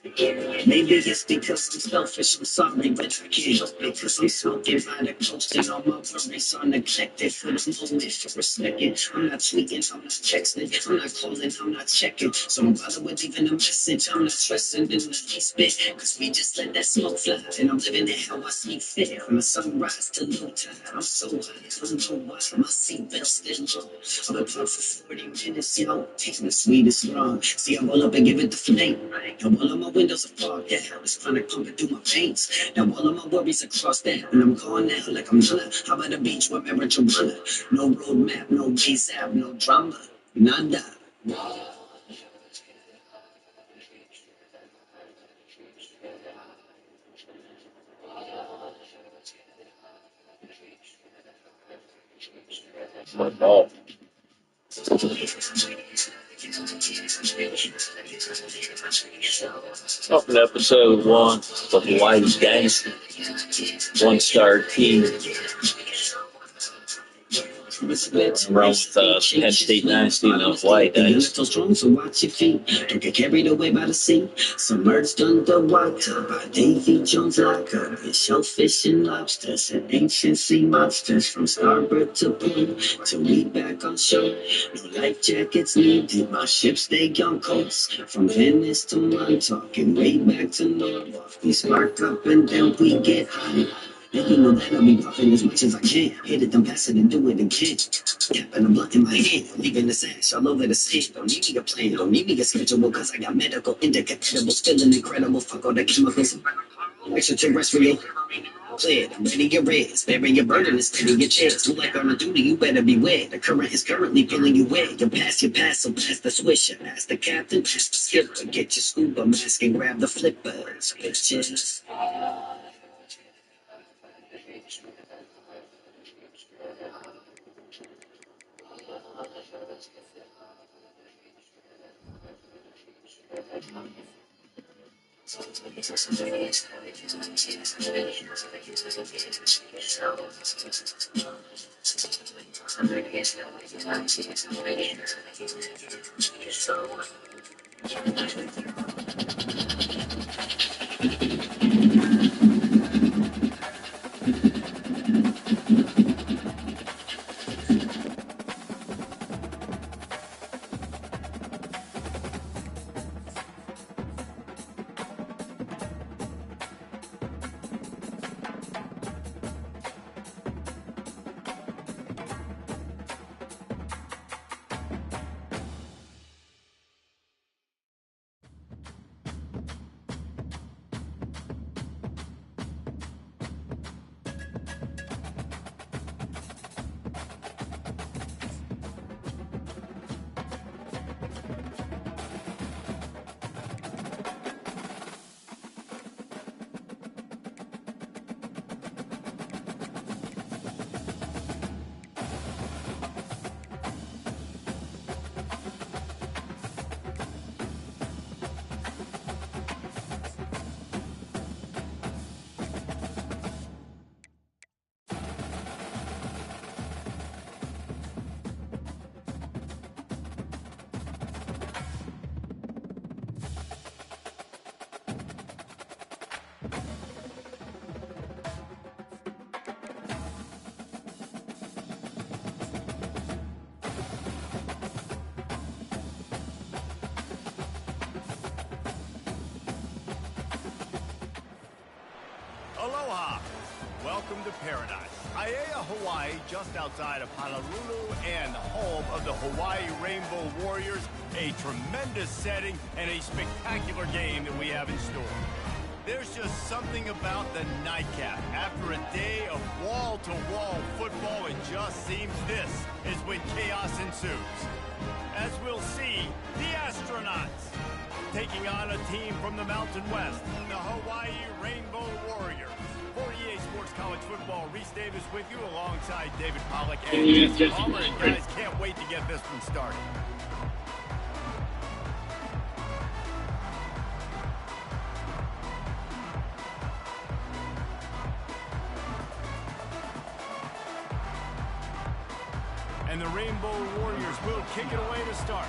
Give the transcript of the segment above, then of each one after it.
Maybe it's because I'm selfish, I'm sorry, but I can't help it. Cause I'm smoking by the coast and all my worries are neglected. For the moment, for a second, I'm not tweeting, I'm not texting, I'm not calling, I'm not checking. So don't bother with leaving a message, I'm not stressing in the least bit. Cause we just let that smoke fly, and I'm living it how I see fit. From the sunrise to low tide, I'm so high, I don't know why my seatbelt still low. I've been parked for 40 minutes, yo, taking the sweetest wrong. See, I roll up and give it the flame. Now all of my windows are fogged out, it's chronic pumping through my veins. Now all of my worries are crossed out, and I'm gone out like I'm done. How about the beach with marijuana? No roadmap, no ways out, no drama, nada. Oh. Up in episode 1 of Hawaii's Dynasty, 1-star team. Around with Penn State Dynasty and Hawaii Dynasty. Strong, so watch your feet. Don't get carried away by the sea. Submerged underwater by Davy Jones' locker. With shellfish and lobsters and ancient sea monsters. From starboard to port till we back on shore. No life jackets needed. My ship stay on coast. From Venice to Montauk and way back to Norwalk. We spark up and then we get high. And you know that I'll be puffing as much as I can. Hit it, then pass it, and do it again. Tapping a blunt in my hand, leaving the sash all over the sand. Don't need me a plan, don't need me a schedule, cause I got medical indicatables, feeling incredible. Fuck all the chemicals. Extraterrestrial. Clear, I'm ready your red. Sparing your burden and spending your chance. Move like on a duty, you better beware. The current is currently pulling you where. You pass, so pass the swisher. Ask the captain, pass the skipper. Get your scuba mask and grab the flippers. Bitches. Aloha. Welcome to paradise. Aiea, Hawaii, just outside of Honolulu and home of the Hawaii Rainbow Warriors. A tremendous setting and a spectacular game that we have in store. There's just something about the nightcap. After a day of wall-to-wall football, it just seems this is when chaos ensues. As we'll see, the Astronauts taking on a team from the Mountain West, the Hawaii Rainbow Warriors. For EA Sports College Football, Reese Davis with you alongside David Pollack and Jesse Palmer. And guys, can't wait to get this one started. And the Rainbow Warriors will kick it away to start.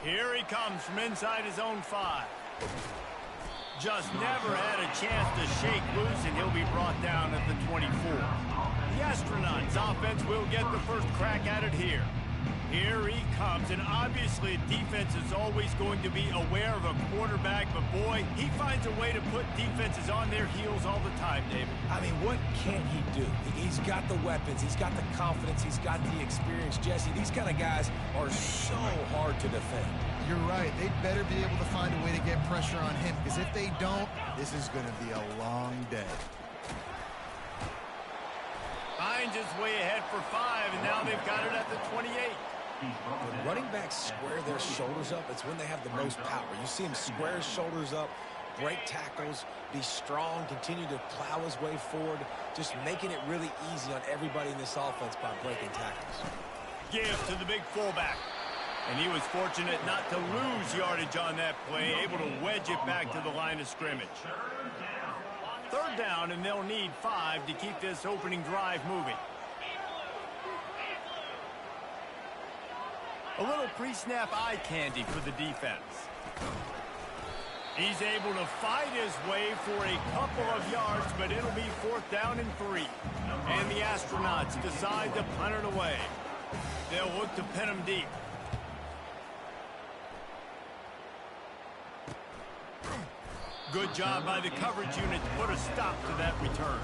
Here he comes from inside his own 5. Just never had a chance to shake loose, and he'll be brought down at the 24. The Astronauts offense will get the first crack at it here. Here he comes, and obviously defense is always going to be aware of a quarterback, but boy, he finds a way to put defenses on their heels all the time, David. I mean, what can't he do? He's got the weapons, he's got the confidence, he's got the experience. Jesse, these kind of guys are so hard to defend. You're right. They'd better be able to find a way to get pressure on him, because if they don't, this is going to be a long day. Finds his way ahead for 5, and now they've got it at the 28. When running backs square their shoulders up, it's when they have the most power. You see him square his shoulders up, break tackles, be strong, continue to plow his way forward, just making it really easy on everybody in this offense by breaking tackles. Give to the big fullback. And he was fortunate not to lose yardage on that play, able to wedge it back to the line of scrimmage. Third down, and they'll need 5 to keep this opening drive moving. A little pre-snap eye candy for the defense. He's able to fight his way for a couple of yards, but it'll be 4th down and 3. And the Astronauts decide to punt it away. They'll look to pin him deep. Good job by the coverage unit to put a stop to that return.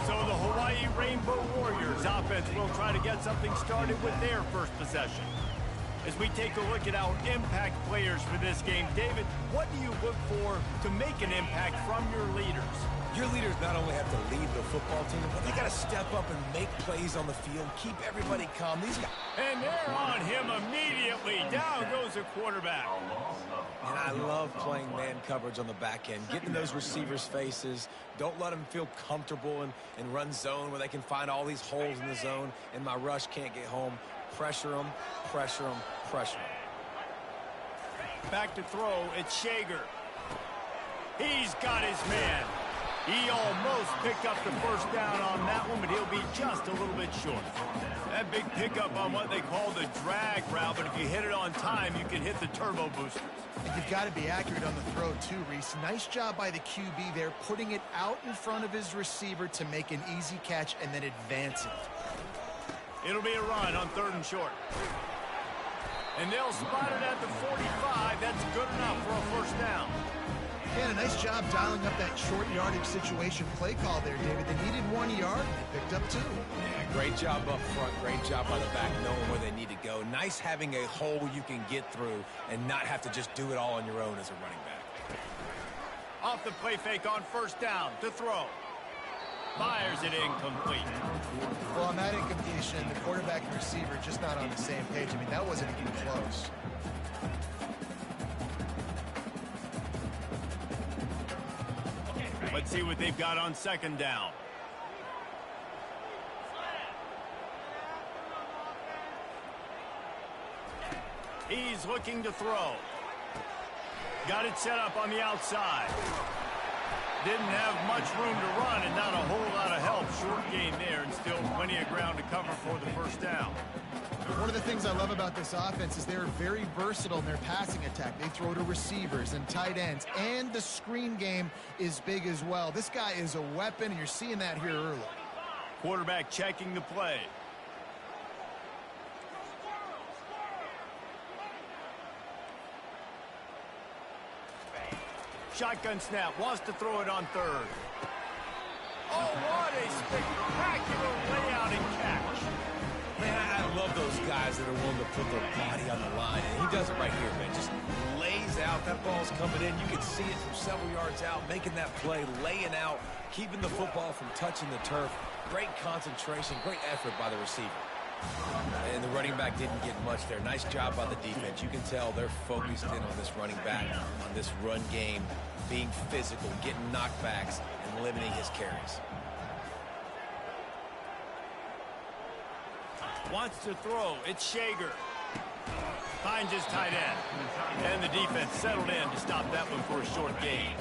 So the Hawaii Rainbow Warriors offense will try to get something started with their first possession. As we take a look at our impact players for this game, David, what do you look for to make an impact from your leaders? Your leaders not only have to lead the football team, but they got to step up and make plays on the field, keep everybody calm. These guys... And they're on him immediately. Down goes the quarterback. And I love playing man coverage on the back end, getting those receivers' faces. Don't let them feel comfortable and run zone where they can find all these holes in the zone, and my rush can't get home. Pressure them, pressure them, pressure them. Back to throw, it's Shager. He's got his man. He almost picked up the first down on that one, but he'll be just a little bit short. That big pickup on what they call the drag route, but if you hit it on time, you can hit the turbo boosters. And you've got to be accurate on the throw, too, Reese. Nice job by the QB there, putting it out in front of his receiver to make an easy catch and then advance it. It'll be a run on 3rd and short. And they'll spot it at the 45. That's good enough for a first down. And a nice job dialing up that short yardage situation play call there, David. They needed 1 yard, and they picked up 2. Yeah, great job up front. Great job by the back knowing where they need to go. Nice having a hole you can get through and not have to just do it all on your own as a running back. Off the play fake on 1st down to throw. Fires it incomplete. Well, on that incompletion, the quarterback and receiver just not on the same page. I mean, that wasn't even close. Let's see what they've got on 2nd down. He's looking to throw. Got it set up on the outside. Didn't have much room to run and not a whole lot of help. Short gain there and still plenty of ground to cover for the first down. One of the things I love about this offense is they're very versatile in their passing attack. They throw to receivers and tight ends, and the screen game is big as well. This guy is a weapon, and you're seeing that here early. Quarterback checking the play. shotgun snap, wants to throw it on third. Oh, what a spectacular layout and catch. Man, I love those guys that are willing to put their body on the line, and he does it right here, man. Just lays out. That ball's coming in. You can see it from several yards out, making that play, laying out, keeping the football from touching the turf. Great concentration, great effort by the receiver. And the running back didn't get much there. Nice job by the defense. You can tell they're focused in on this running back, on this run game, being physical, getting knockbacks, and limiting his carries. Wants to throw. It's Shager. Finds his tight end. And the defense settled in to stop that one for a short gain.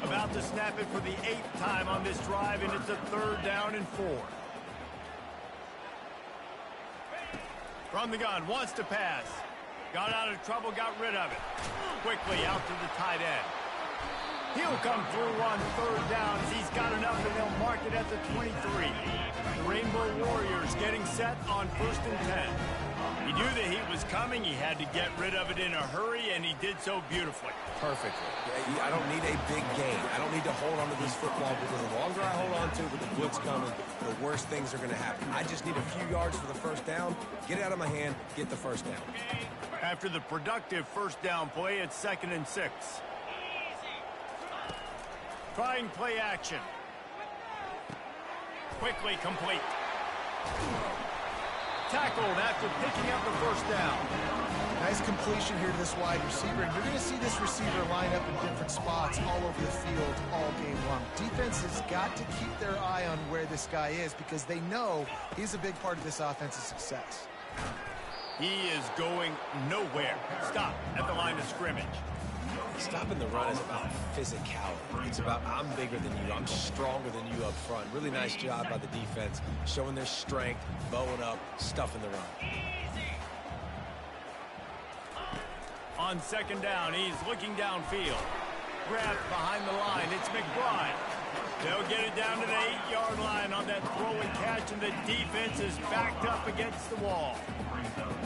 About to snap it for the 8th time on this drive, and it's a 3rd down and 4. From the gun, wants to pass. Got out of trouble, got rid of it. Quickly out to the tight end. He'll come through on 3rd down as he's got enough, and they'll mark it at the 23. The Rainbow Warriors getting set on 1st and 10. He knew the heat was coming. He had to get rid of it in a hurry, and he did so beautifully. Perfectly. I don't need a big gain. I don't need to hold on to this football because the longer I hold on to it with the blitz coming, the worse things are going to happen. I just need a few yards for the 1st down, get it out of my hand, get the 1st down. After the productive 1st down play, it's 2nd and 6. Trying play action. Quickly complete. Tackled after picking up the 1st down. Nice completion here to this wide receiver, and you're going to see this receiver line up in different spots all over the field all game long. Defense has got to keep their eye on where this guy is because they know he's a big part of this offense's success. He is going nowhere. Stop at the line of scrimmage. Stopping the run is about physicality. It's about I'm bigger than you, I'm stronger than you up front. Really nice job by the defense, showing their strength, bowing up, stuffing the run. On 2nd down, he's looking downfield. Grabbed behind the line, it's McBride. They'll get it down to the 8-yard line on that throw and catch, and the defense is backed up against the wall.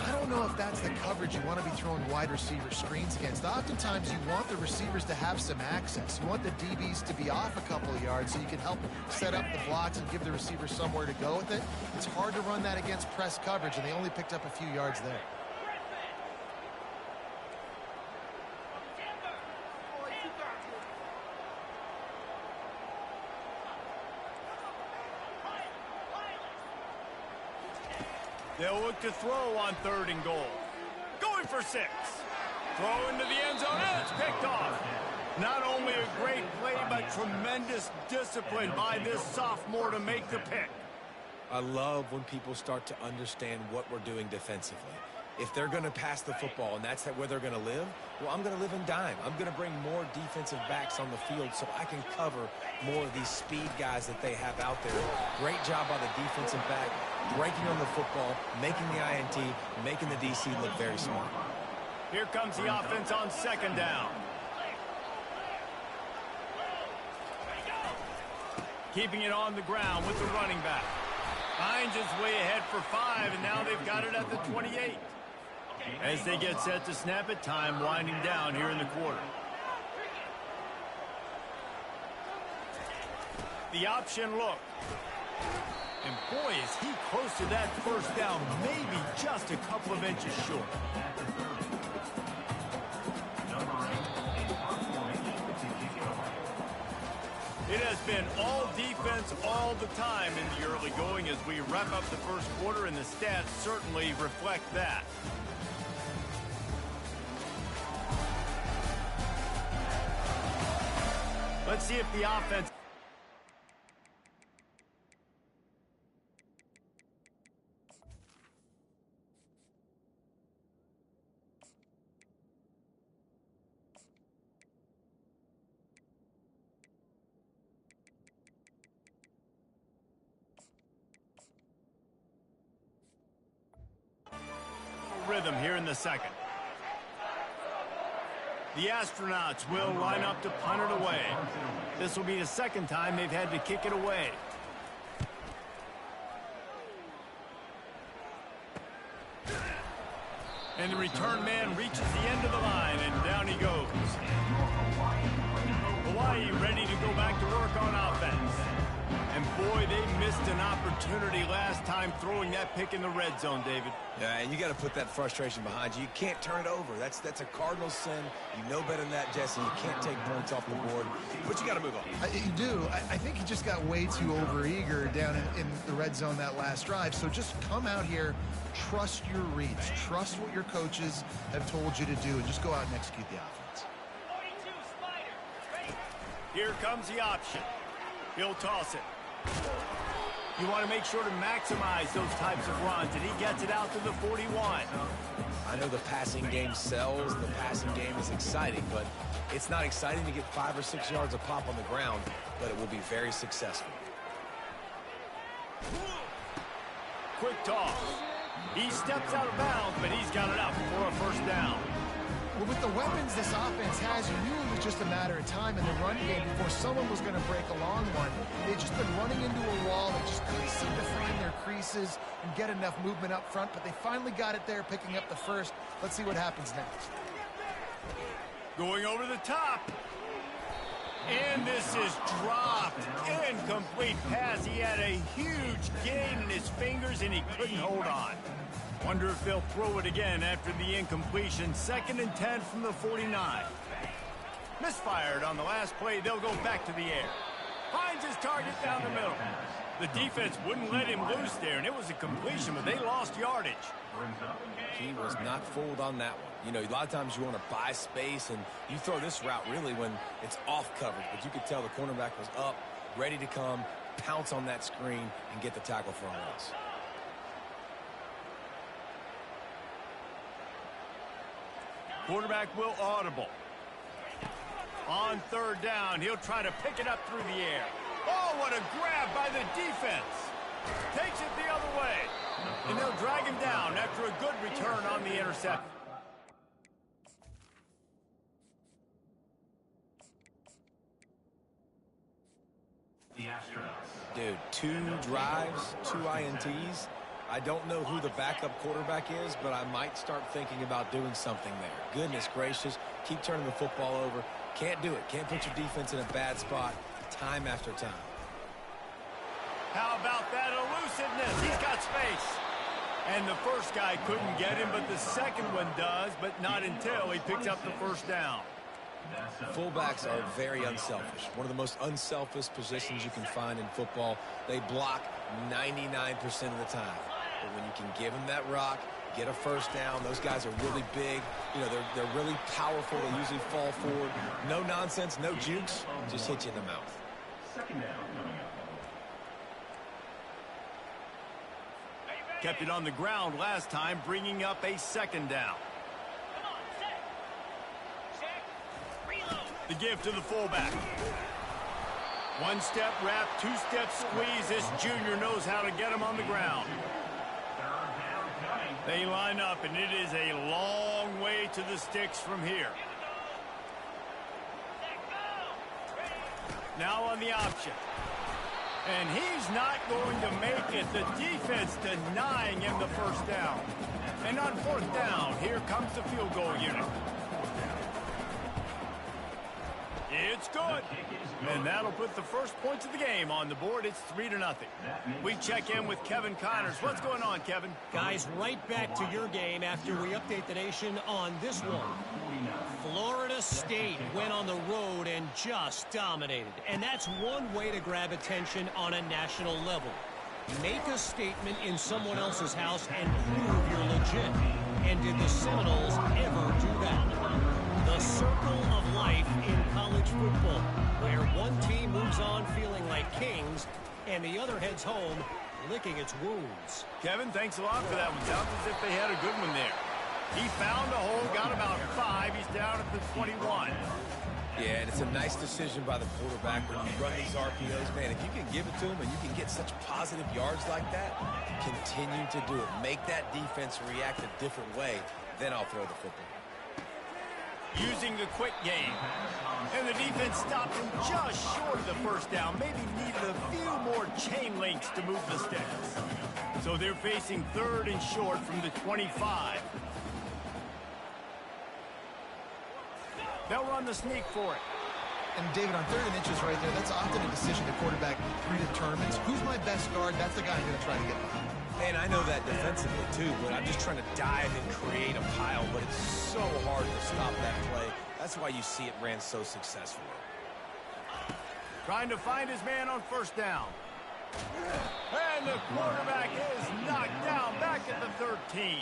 I don't know if that's the coverage you want to be throwing wide receiver screens against. Oftentimes, you want the receivers to have some access. You want the DBs to be off a couple of yards so you can help set up the blocks and give the receiver somewhere to go with it. It's hard to run that against press coverage, and they only picked up a few yards there. They'll look to throw on 3rd and goal. Going for 6. Throw into the end zone, and it's picked off. Not only a great play, but tremendous discipline by this sophomore to make the pick. I love when people start to understand what we're doing defensively. If they're going to pass the football and that's where they're going to live, well, I'm going to live in dime. I'm going to bring more defensive backs on the field so I can cover more of these speed guys that they have out there. Great job by the defensive back, breaking on the football, making the INT, making the DC look very smart. Here comes the offense on 2nd down. Keeping it on the ground with the running back. Finds his way ahead for 5, and now they've got it at the 28. As they get set to snap it, time winding down here in the quarter. The option look. And boy, is he close to that 1st down, maybe just a couple of inches short. It has been all defense all the time in the early going as we wrap up the 1st quarter, and the stats certainly reflect that. Let's see if the offense... rhythm here in the 2nd. The Astronauts will line up to punt it away. This will be the 2nd time they've had to kick it away. And the return man reaches the end of the line, and down he goes. Hawaii ready to go back to work on offense. And boy, they missed an opportunity last time throwing that pick in the red zone, David. Yeah, and you got to put that frustration behind you. You can't turn it over. That's a cardinal sin. You know better than that, Jesse. You can't take points off the board, but you got to move on. You do. I think he just got way too overeager down in the red zone that last drive. So just come out here, trust your reads, trust what your coaches have told you to do, and just go out and execute the offense. Here comes the option. He'll toss it. You want to make sure to maximize those types of runs, and he gets it out to the 41. I know the passing game sells, the passing game is exciting, but it's not exciting to get 5 or 6 yards a pop on the ground, but it will be very successful. Quick toss. He steps out of bounds, but he's got it out for a first down. Well, with the weapons this offense has, you knew it was just a matter of time in the run game before someone was going to break a long one. They've just been running into a wall. They just couldn't seem to find their creases and get enough movement up front, but they finally got it there, picking up the first. Let's see what happens next. Going over the top. And this is dropped. Incomplete pass. He had a huge gain in his fingers, and he couldn't hold on. Wonder if they'll throw it again after the incompletion. 2nd and 10 from the 49. Misfired on the last play. They'll go back to the air. Finds his target down the middle. The defense wouldn't let him loose there, and it was a completion, but they lost yardage. He was not fooled on that one. You know, a lot of times you want to buy space, and you throw this route really when it's off coverage, but you could tell the cornerback was up, ready to come, pounce on that screen, and get the tackle for a loss. Quarterback will audible. On 3rd down, he'll try to pick it up through the air. Oh, what a grab by the defense. Takes it the other way. And they'll drag him down after a good return on the interception. Dude, 2 drives, 2 INTs. I don't know who the backup quarterback is, but I might start thinking about doing something there. Goodness gracious, keep turning the football over. Can't do it. Can't put your defense in a bad spot time after time. How about that elusiveness? He's got space. And the first guy couldn't get him, but the second one does, but not until he picks up the first down. Fullbacks are very unselfish. One of the most unselfish positions you can find in football. They block 99% of the time. But when you can give them that rock, get a first down, those guys are really big. You know, they're really powerful. They usually fall forward. No nonsense, no jukes, just hit you in the mouth. 2nd down coming up. Kept it on the ground last time, bringing up a 2nd down. The give to the fullback. 1-step wrap, 2-step squeeze. This junior knows how to get him on the ground. They line up, and it is a long way to the sticks from here. Now on the option. And he's not going to make it. The defense denying him the first down. And on 4th down, here comes the field goal unit. It's good. And that'll put the first points of the game on the board. It's 3-0. We check in with Kevin Connors. What's going on, Kevin? Guys, right back to your game after we update the nation on this one. Florida State went on the road and just dominated. And that's one way to grab attention on a national level. Make a statement in someone else's house and prove you're legit. And did the Seminoles ever do that? The circle of life in college football, where one team moves on feeling like kings and the other heads home licking its wounds. Kevin, thanks a lot for that one. Sounds as if they had a good one there. He found a hole, got about 5. He's down at the 21. Yeah, and it's a nice decision by the quarterback when you run these RPOs. Man, if you can give it to him and you can get such positive yards like that, continue to do it. Make that defense react a different way, then I'll throw the football. Using the quick game. And the defense stopped him just short of the first down. Maybe needed a few more chain links to move the sticks. So they're facing 3rd and short from the 25. They'll run the sneak for it. And David, on 3rd and inches right there, that's often a decision the quarterback predetermines. Who's my best guard? That's the guy I'm going to try to get behind. And I know that defensively too, but I'm just trying to dive and create a pile, but it's so hard to stop that play. That's why you see it ran so successfully. Trying to find his man on 1st down. And the quarterback is knocked down back at the 13.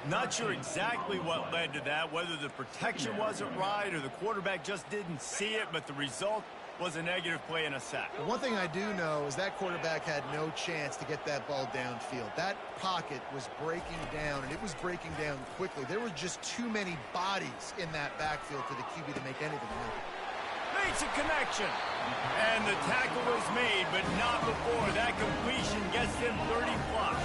Not sure exactly what led to that, whether the protection wasn't right or the quarterback just didn't see it, but the result was a negative play and a sack. One thing I do know is that quarterback had no chance to get that ball downfield. That pocket was breaking down, and it was breaking down quickly. There were just too many bodies in that backfield for the QB to make anything happen. Makes a connection. And the tackle was made, but not before that completion gets them 30-plus.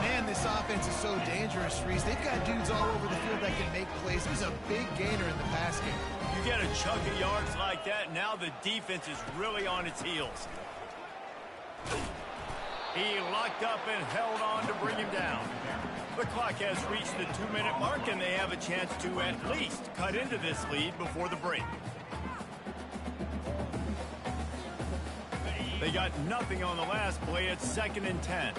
Man, this offense is so dangerous, Reese. They've got dudes all over the field that can make plays. It was a big gainer in the pass game. You get a chunk of yards like that, now the defense is really on its heels. He locked up and held on to bring him down. The clock has reached the 2-minute mark, and they have a chance to at least cut into this lead before the break. They got nothing on the last play. It's 2nd and 10.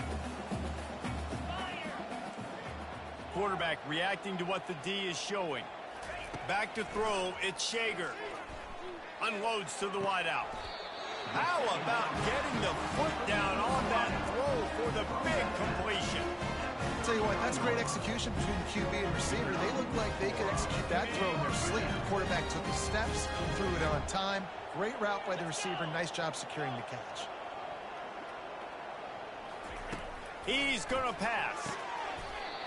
Quarterback reacting to what the D is showing. Back to throw, it's Shager. Unloads to the wideout. How about getting the foot down on that throw for the big completion? I'll tell you what, that's great execution between the QB and receiver. They look like they could execute that throw in their sleep. The quarterback took his steps, threw it on time. Great route by the receiver. Nice job securing the catch. He's going to pass.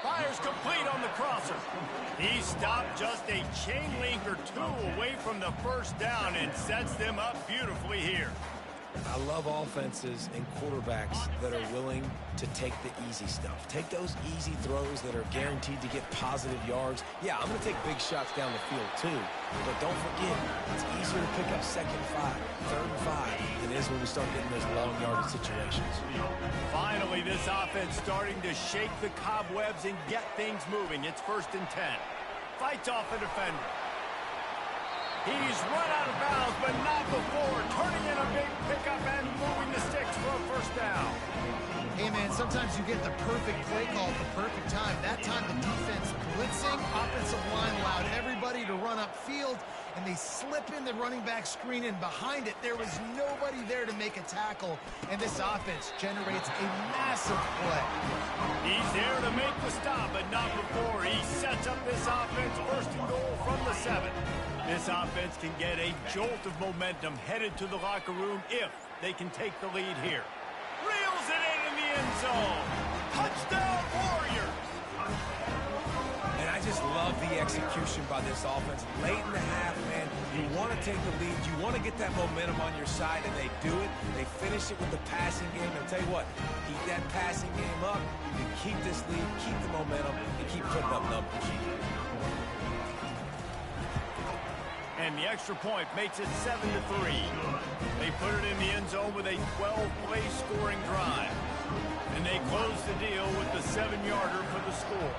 Fires complete on the crosser. He stopped just a chain link or two away from the 1st down and sets them up beautifully here. I love offenses and quarterbacks that are willing to take the easy stuff. Take those easy throws that are guaranteed to get positive yards. Yeah, I'm going to take big shots down the field too. But don't forget, it's easier to pick up 2nd and 5, 3rd and 5 than it is when we start getting those long yardage situations. Finally, this offense starting to shake the cobwebs and get things moving. It's 1st and 10. Fights off a defender. He's run out of bounds, but not before. Turning in a big pickup and moving the sticks for a 1st down. Hey, man, sometimes you get the perfect play call at the perfect time. That time the defense blitzing, offensive line allowed everybody to run upfield, and they slip in the running back screen, and behind it, there was nobody there to make a tackle, and this offense generates a massive play. He's there to make the stop, but not before. He sets up this offense 1st and goal from the 7. This offense can get a jolt of momentum headed to the locker room if they can take the lead here. Reels it in the end zone. Touchdown, Warriors! And I just love the execution by this offense. Late in the half, man, you want to take the lead. You want to get that momentum on your side, and they do it. They finish it with the passing game. And I'll tell you what, keep that passing game up. You keep this lead, keep the momentum, and keep putting up numbers. And the extra point makes it 7-3. They put it in the end zone with a 12-play scoring drive. And they close the deal with the 7-yarder for the score.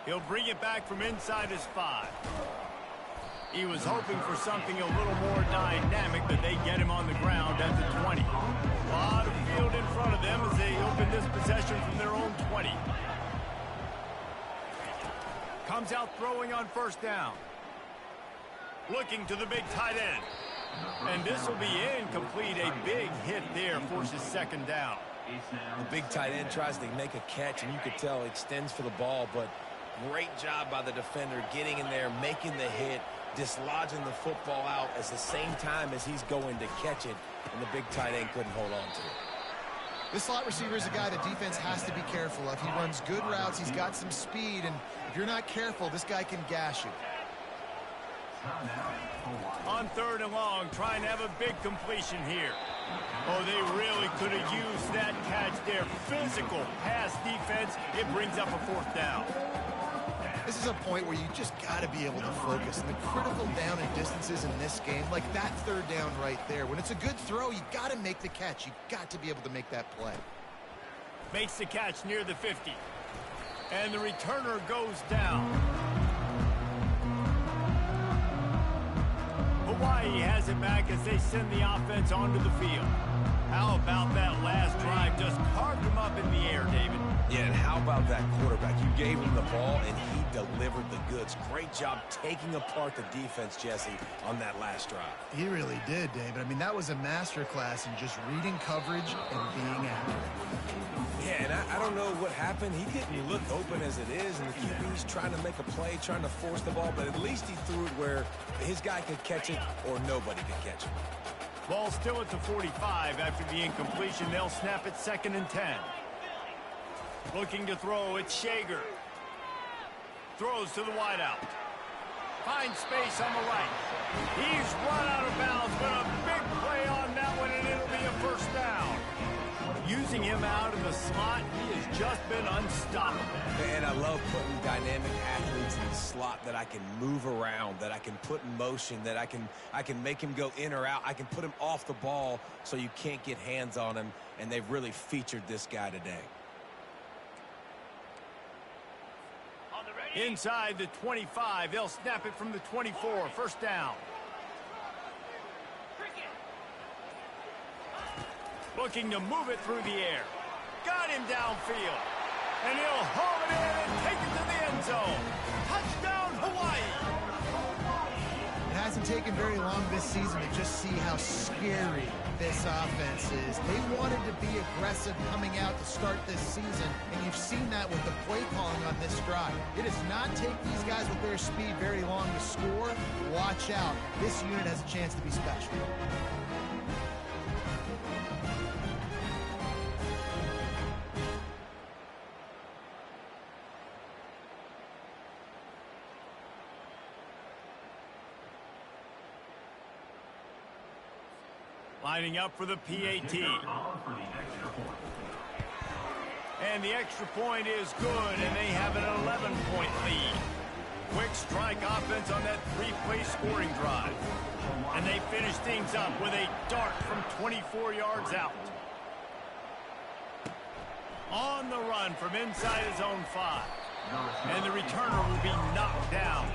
He'll bring it back from inside his 5. He was hoping for something a little more dynamic, but they get him on the ground at the 20. A lot of field in front of them as they open this possession from their own 20. Comes out throwing on 1st down. Looking to the big tight end. And this will be incomplete. A big hit there forces 2nd down. The big tight end tries to make a catch, and you could tell he extends for the ball, but great job by the defender getting in there, making the hit, dislodging the football out at the same time as he's going to catch it, and the big tight end couldn't hold on to it. This slot receiver is a guy the defense has to be careful of. He runs good routes. He's got some speed, and if you're not careful, this guy can gash you. On 3rd and long, trying to have a big completion here. Oh, they really could have used that catch there. Physical pass defense. It brings up a 4th down. This is a point where you just got to be able to focus. And the critical down and distances in this game, like that 3rd down right there. When it's a good throw, you got to make the catch. You got to be able to make that play. Makes the catch near the 50. And the returner goes down. Hawaii has it back as they send the offense onto the field. How about that last drive? Just carved him up in the air, David. Yeah, and how about that quarterback? You gave him the ball, and he delivered the goods. Great job taking apart the defense, Jesse, on that last drive. He really did, David. I mean, that was a masterclass in just reading coverage and being accurate. Yeah, and I don't know what happened. He didn't look open as it is, and the QB's trying to make a play, trying to force the ball, but at least he threw it where his guy could catch it or nobody could catch it. Ball still at the 45 after the incompletion. They'll snap it 2nd and 10. Looking to throw, it's Shager. Throws to the wideout. Finds space on the right. He's run out of bounds, but a big play on that one, and it'll be a first down. Using him out in the slot, he has just been unstoppable. Man, I love putting dynamic athletes in the slot that I can move around, that I can put in motion, that I can make him go in or out. I can put him off the ball so you can't get hands on him, and they've really featured this guy today. Inside the 25, they'll snap it from the 24, first down. Looking to move it through the air. Got him downfield. And he'll haul it in and take it to the end zone. Touchdown, Hawaii! It hasn't taken very long this season to just see how scary this offense is. They wanted to be aggressive coming out to start this season, and you've seen that with the play calling on this drive. It does not take these guys with their speed very long to score. Watch out. This unit has a chance to be special. Lining up for the PAT. And the extra point is good, and they have an 11-point lead. Quick strike offense on that 3-play scoring drive. And they finish things up with a dart from 24 yards out. On the run from inside his own 5. And the returner will be knocked down.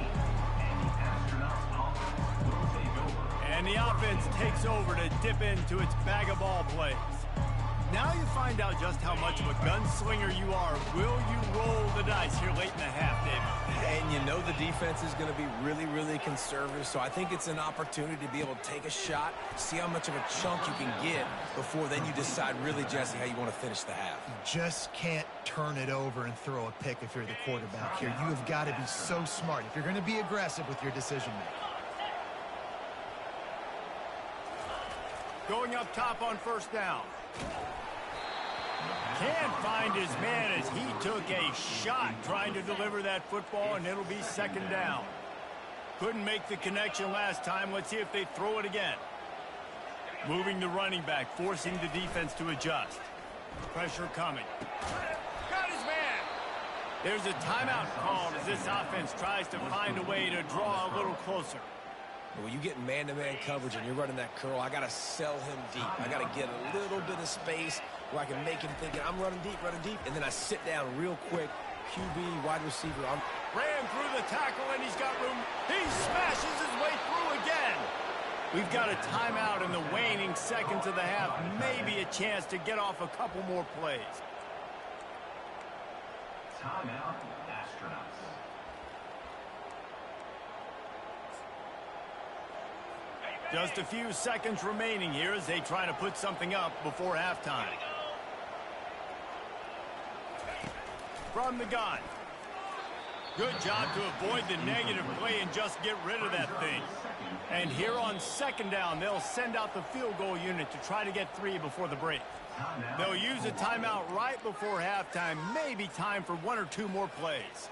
And the offense takes over to dip into its bag of ball plays. Now you find out just how much of a gunslinger you are. Will you roll the dice here late in the half, David? And you know the defense is going to be really, really conservative, so I think it's an opportunity to be able to take a shot, see how much of a chunk you can get before then you decide really, Jesse, how you want to finish the half. You just can't turn it over and throw a pick if you're the quarterback here. You have got to be so smart if you're going to be aggressive with your decision-making. Going up top on first down. Can't find his man as he took a shot trying to deliver that football, and it'll be 2nd down. Couldn't make the connection last time. Let's see if they throw it again. Moving the running back, forcing the defense to adjust. Pressure coming. Got his man. There's a timeout called as this offense tries to find a way to draw a little closer. When you get man-to-man coverage and you're running that curl, I got to sell him deep. I got to get a little bit of space where I can make him think I'm running deep, and then I sit down real quick. QB, wide receiver. Ran through the tackle, and he's got room. He smashes his way through again. We've got a timeout in the waning seconds of the half. Maybe a chance to get off a couple more plays. Timeout, Astronauts. Just a few seconds remaining here as they try to put something up before halftime. From the gun. Good job to avoid the negative play and just get rid of that thing. And here on 2nd down, they'll send out the field goal unit to try to get 3 before the break. They'll use a timeout right before halftime, maybe time for 1 or 2 more plays.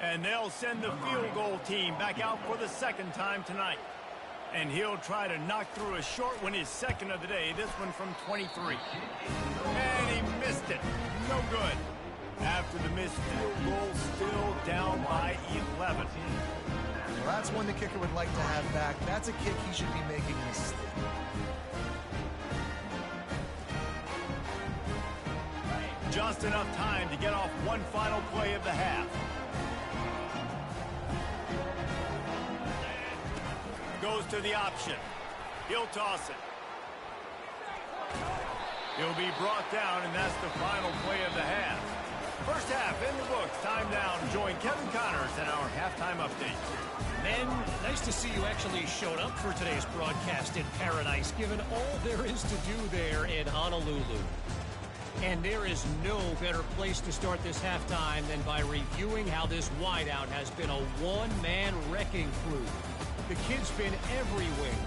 And they'll send the field goal team back out for the 2nd time tonight. And he'll try to knock through a short one, his 2nd of the day, this one from 23. And he missed it. No good. After the missed field goal, still down by 11. Well, that's one the kicker would like to have back. That's a kick he should be making in his sleep. Just enough time to get off one final play of the half. Goes to the option. He'll toss it. He'll be brought down, and that's the final play of the half. First half in the books. Time now to join Kevin Connors in our halftime update. Men, nice to see you actually showed up for today's broadcast in Paradise, given all there is to do there in Honolulu. And there is no better place to start this halftime than by reviewing how this wideout has been a one-man wrecking crew. The kid's been everywhere,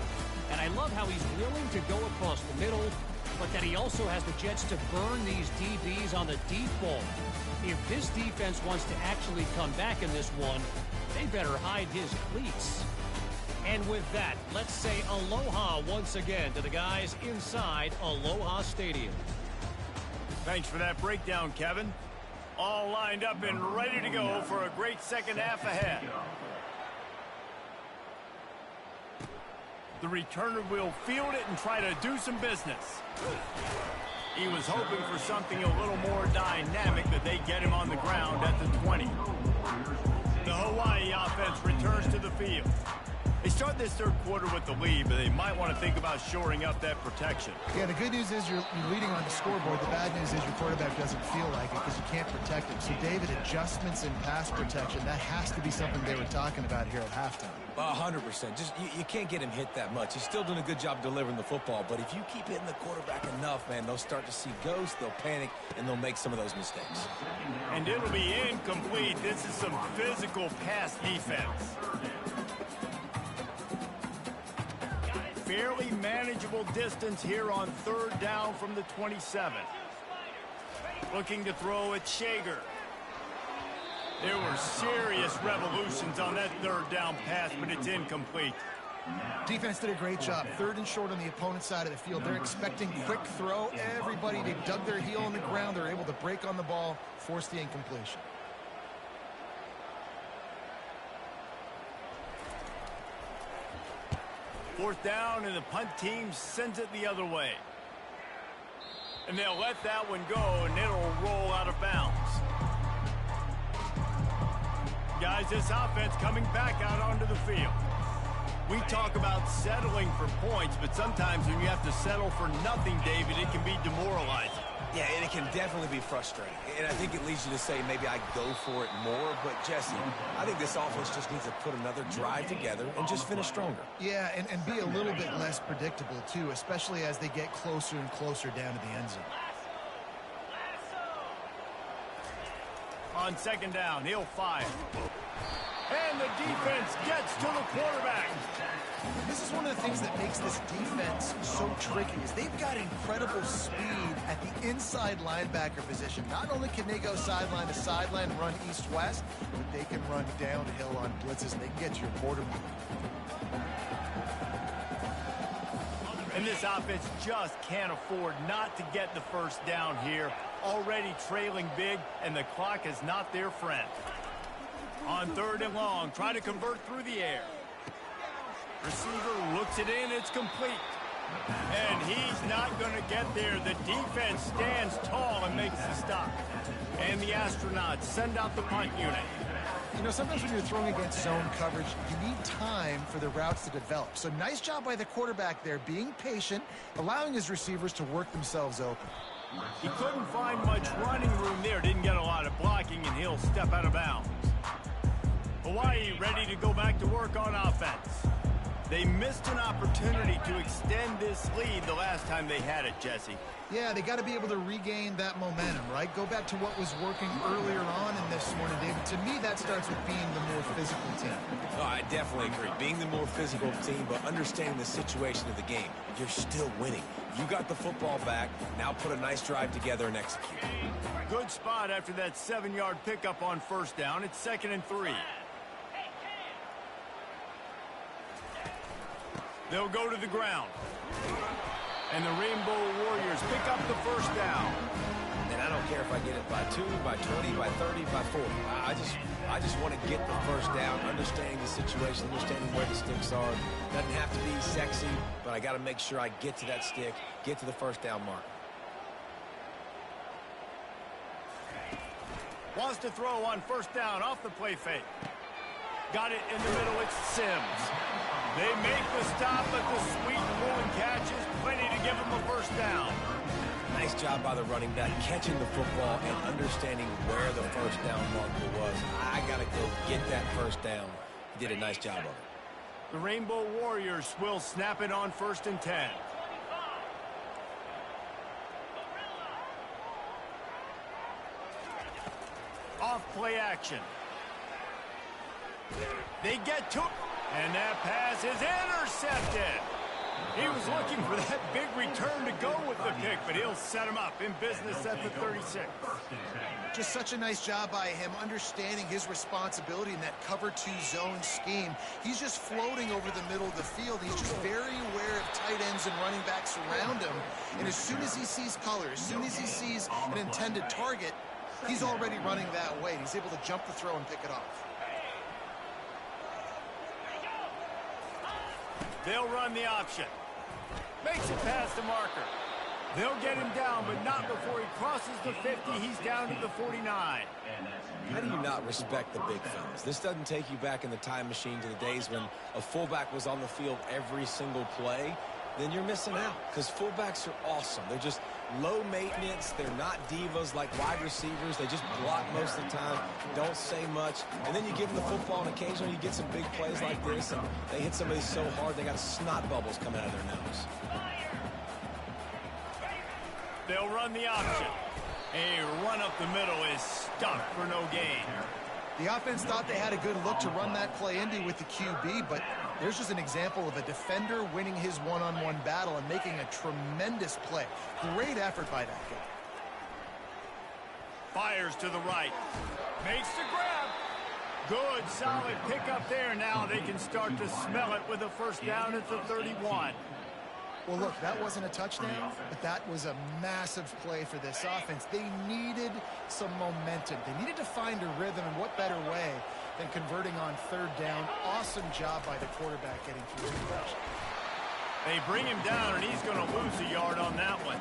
and I love how he's willing to go across the middle, but that he also has the Jets to burn these DBs on the deep ball. If this defense wants to actually come back in this one, they better hide his cleats. And with that, let's say aloha once again to the guys inside Aloha Stadium. Thanks for that breakdown, Kevin. All lined up and ready to go for a great second half ahead. The returner will field it and try to do some business. He was hoping for something a little more dynamic, but they get him on the ground at the 20. The Hawaii offense returns to the field. They start this third quarter with the lead, but they might want to think about shoring up that protection. Yeah, the good news is you're leading on the scoreboard. The bad news is your quarterback doesn't feel like it because you can't protect him. So, David, adjustments in pass protection, that has to be something they were talking about here at halftime. 100%. Just you can't get him hit that much. He's still doing a good job delivering the football, but if you keep hitting the quarterback enough, man, they'll start to see ghosts, they'll panic, and they'll make some of those mistakes. And it'll be incomplete. This is some physical pass defense. Fairly manageable distance here on third down from the 27. Looking to throw at Shager. There were serious revolutions on that third down pass, but it's incomplete. Defense did a great job. Third and short on the opponent's side of the field. They're expecting quick throw. Everybody, they dug their heel on the ground. They're able to break on the ball, force the incompletion. Fourth down, and the punt team sends it the other way. And they'll let that one go, and it'll roll out of bounds. Guys, this offense coming back out onto the field. We talk about settling for points, but sometimes when you have to settle for nothing, David, it can be demoralizing. Yeah, and it can definitely be frustrating. And I think it leads you to say maybe I go for it more. But, Jesse, I think this offense just needs to put another drive together and just finish stronger. Yeah, and be a little bit less predictable, too, especially as they get closer and closer down to the end zone. On second down, he'll fire. And the defense gets to the quarterback. This is one of the things that makes this defense so tricky is they've got incredible speed at the inside linebacker position. Not only can they go sideline to sideline and run east-west, but they can run downhill on blitzes and they can get to your quarterback. And this offense just can't afford not to get the first down here. Already trailing big, and the clock is not their friend. On third and long, try to convert through the air. Receiver looks it in, it's complete. And he's not going to get there. The defense stands tall and makes the stop. And the Astronauts send out the punt unit. You know, sometimes when you're throwing against zone coverage, you need time for the routes to develop. So nice job by the quarterback there, being patient, allowing his receivers to work themselves open. He couldn't find much running room there, didn't get a lot of blocking, and he'll step out of bounds. Hawaii ready to go back to work on offense. They missed an opportunity to extend this lead the last time they had it, Jesse. Yeah, they got to be able to regain that momentum, right? Go back to what was working earlier on in this one, and David, to me, that starts with being the more physical team. Oh, I definitely agree. Being the more physical team, but understanding the situation of the game. You're still winning. You got the football back. Now put a nice drive together and execute. Good spot after that 7-yard pickup on first down. It's 2nd and 3. They'll go to the ground. And the Rainbow Warriors pick up the first down. And I don't care if I get it by 2, by 20, by 30, by 40. I just want to get the first down, understanding the situation, understanding where the sticks are. Doesn't have to be sexy, but I got to make sure I get to that stick, get to the first down mark. Wants to throw on first down off the play fake. Got it in the middle. It's Sims. They make the stop, but the sweet pulling catch is plenty to give them a first down. Nice job by the running back, catching the football and understanding where the first down marker was. I got to go get that first down. He did a nice job of it. The Rainbow Warriors will snap it on 1st and 10. Off play action. They get to it, and that pass is intercepted. He was looking for that big return to go with the pick, but he'll set him up in business at the 36. Just such a nice job by him understanding his responsibility in that cover 2 zone scheme. He's just floating over the middle of the field. He's just very aware of tight ends and running backs around him. And as soon as he sees color, as soon as he sees an intended target, he's already running that way. He's able to jump the throw and pick it off. They'll run the option. Makes it past the marker. They'll get him down, but not before he crosses the 50. He's down to the 49. How do you not respect the big fellas? This doesn't take you back in the time machine to the days when a fullback was on the field every single play. Then you're missing out, because fullbacks are awesome. They're just low maintenance. They're not divas like wide receivers. They just block most of the time, don't say much. And then you give them the football, and occasionally you get some big plays like this, and they hit somebody so hard they got snot bubbles coming out of their nose. They'll run the option. A run up the middle is stuck for no gain. The offense thought they had a good look to run that play into with the QB, but there's just an example of a defender winning his one-on-one battle and making a tremendous play. Great effort by that guy. Fires to the right. Makes the grab. Good, solid pickup there. Now they can start to smell it with a first down at the 31. Well, look, that wasn't a touchdown, but that was a massive play for this offense. They needed some momentum. They needed to find a rhythm, and what better way than converting on 3rd down. Awesome job by the quarterback getting through the rush. They bring him down, and he's going to lose a yard on that one.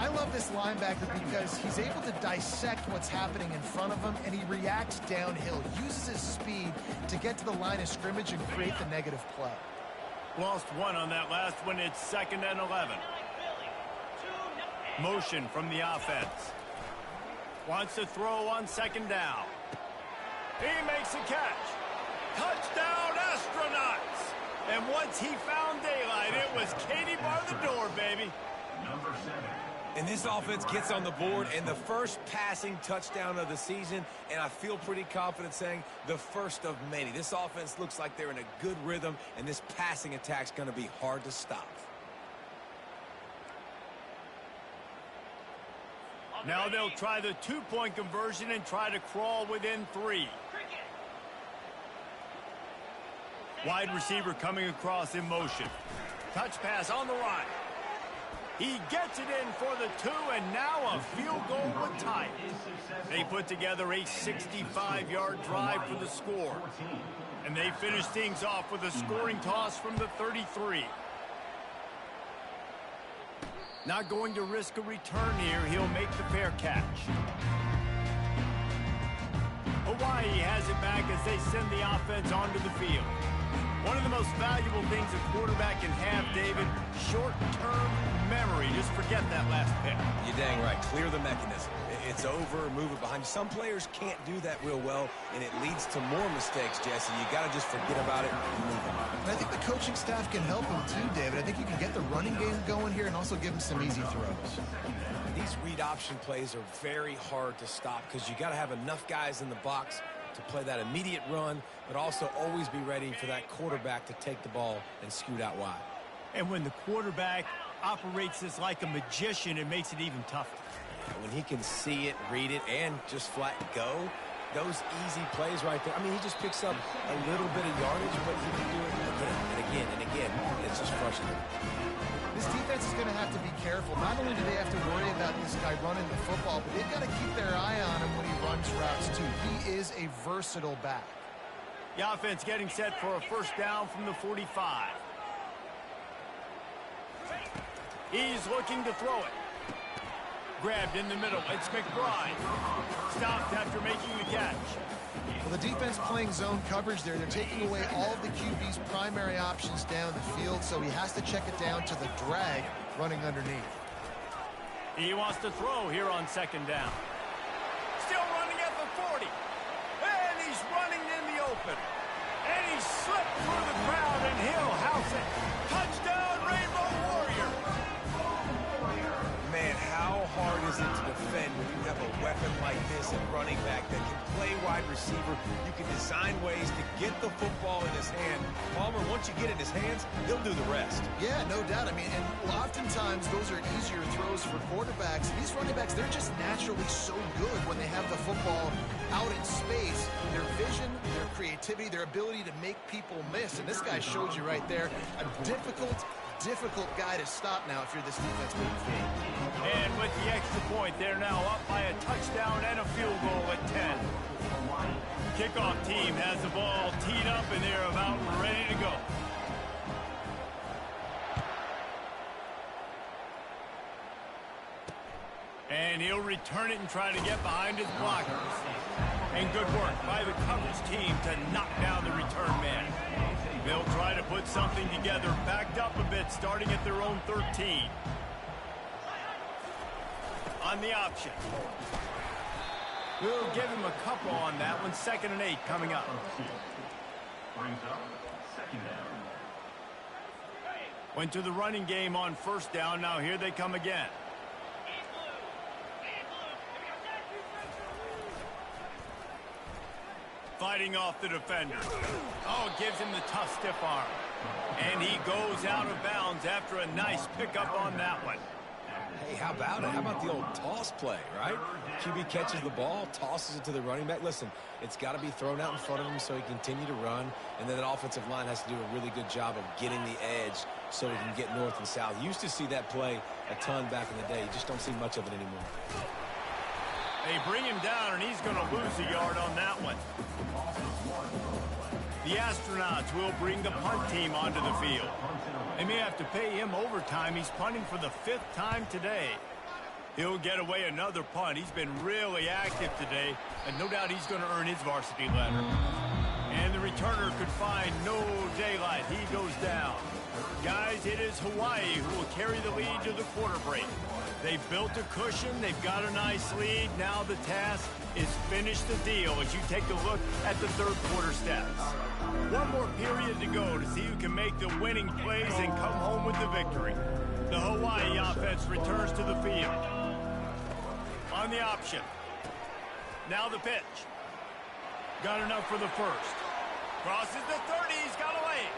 I love this linebacker because he's able to dissect what's happening in front of him, and he reacts downhill, uses his speed to get to the line of scrimmage and create the negative play. Lost one on that last one. It's 2nd and 11. Motion from the offense. Wants to throw on 2nd down. He makes a catch. Touchdown, Astronauts! And once he found daylight, it was Katie bar the door, baby. Number 7. And this offense gets on the board, and the first passing touchdown of the season, and I feel pretty confident saying the first of many. This offense looks like they're in a good rhythm, and this passing attack's going to be hard to stop. Now they'll try the 2-point conversion and try to crawl within 3. Wide receiver coming across in motion. Touch pass on the right. He gets it in for the 2, and now a field goal would tie it. They put together a 65-yard drive for the score. And they finish things off with a scoring toss from the 33. Not going to risk a return here. He'll make the fair catch. Hawaii has it back as they send the offense onto the field. One of the most valuable things a quarterback can have, David, short-term memory. Just forget that last pick. You're dang right. Clear the mechanism. It's over, move it behind you. Some players can't do that real well, and it leads to more mistakes, Jesse. You got to just forget about it and move on. And I think the coaching staff can help him too, David. I think you can get the running game going here and also give him some easy throws. These read option plays are very hard to stop because you got to have enough guys in the box to play that immediate run, but also always be ready for that quarterback to take the ball and scoot out wide. And when the quarterback operates this like a magician, it makes it even tougher. When he can see it, read it, and just flat go, those easy plays right there. I mean, he just picks up a little bit of yardage, but he can do it again and again and again. It's just frustrating. This defense is going to have to be careful. Not only do they have to worry about this guy running the football, but they've got to keep their eye on him when he runs routes too. He is a versatile back. The offense getting set for a first down from the 45. He's looking to throw it. Grabbed in the middle. It's McBride. Stopped after making the catch. Well, the defense playing zone coverage there. They're taking away all of the QB's primary options down the field, so he has to check it down to the drag running underneath. He wants to throw here on second down. Still running at the 40. And he's running in the open. And he slipped through the crowd, and he'll house it. Touchdown, Rainbow Warriors! Man, how hard is it to defend when you have a weapon like this at running back that can play wide receiver? You can design ways to get the football in his hand. Palmer, once you get it in his hands, he'll do the rest. Yeah, no doubt. I mean, and oftentimes those are easier throws for quarterbacks. These running backs, they're just naturally so good when they have the football out in space. Their vision, their creativity, their ability to make people miss. And this guy showed you right there a difficult guy to stop now if you're this defense moving forward. And with the extra point, they're now up by a touchdown and a field goal at 10. Kickoff team has the ball teed up, and they're about ready to go. And he'll return it and try to get behind his blockers. And good work by the coverage team to knock down the return man. They'll try to put something together, backed up a bit, starting at their own 13. On the option. We'll give him a couple on that one. 2nd and 8 coming up. Went to the running game on first down. Now here they come again. Fighting off the defender. Oh, gives him the tough stiff arm. And he goes out of bounds after a nice pickup on that one. Hey, how about it? How about the old toss play, right? QB catches the ball, tosses it to the running back. Listen, it's got to be thrown out in front of him so he can continue to run. And then that offensive line has to do a really good job of getting the edge so he can get north and south. You used to see that play a ton back in the day. You just don't see much of it anymore. They bring him down, and he's going to lose a yard on that one. The Astronauts will bring the punt team onto the field. They may have to pay him overtime. He's punting for the 5th time today. He'll get away another punt. He's been really active today, and no doubt he's going to earn his varsity letter. And the returner could find no daylight. He goes down. Guys, it is Hawaii who will carry the lead to the quarter break. They've built a cushion. They've got a nice lead. Now the task is finish the deal as you take a look at the 3rd quarter stats. One more period to go to see who can make the winning plays and come home with the victory. The Hawaii offense returns to the field. On the option. Now the pitch. Got enough for the first. Crosses the 30. He's got away.